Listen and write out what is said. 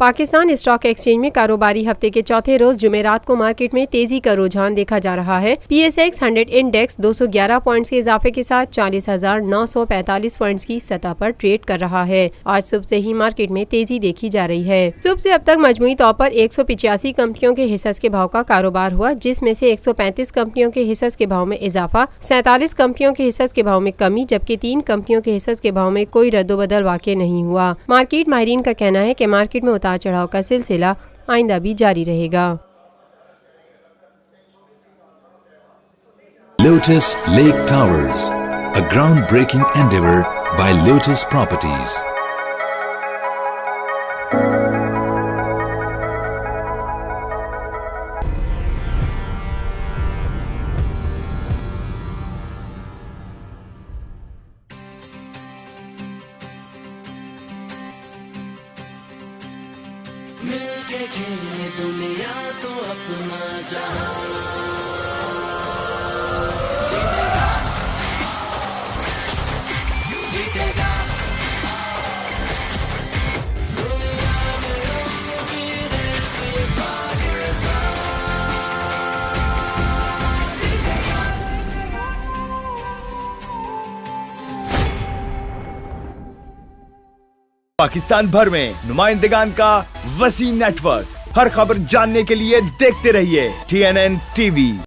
Pakistan stock exchange में कारोबारी हफ्ते के चौथे रोज जुमेरात को मार्केट में तेजी का रुझान देखा जा रहा है। PSX 100 इंडेक्स 211 पॉइंट्स के इजाफे के साथ 40,945 पॉइंट्स की सतह पर ट्रेड कर रहा है। आज सुबह से ही मार्केट में तेजी देखी जा रही है। सुबह से अब तक मजमूई तौर पर 185 कंपनियों के हिस्सों के भाव का कारोबार हुआ, जिसमें से 135 कंपनियों के हिस्सों के भाव में इजाफा, 47 कंपनियों के हिस्सों के भाव में कमी, जबकि 3 कंपनियों के हिस्सों के भाव में कोई रद्दोबदल वाक़ई नहीं हुआ। मार्केट माहिरीन का कहना है कि मार्केट में उतार चढ़ाव का सिलसिला आइंदा भी जारी रहेगा। Lotus Lake Towers, a groundbreaking endeavor by Lotus Properties. मिलके खेले दुनिया तो अपना जहां जीतेगा जीतेगा दुनिया में उसकी रेस ये पाकिस्तान पाकिस्तान भर में नुमाइंदगान का वसी नेटवर्क। हर खबर जानने के लिए देखते रहिए TNN TV।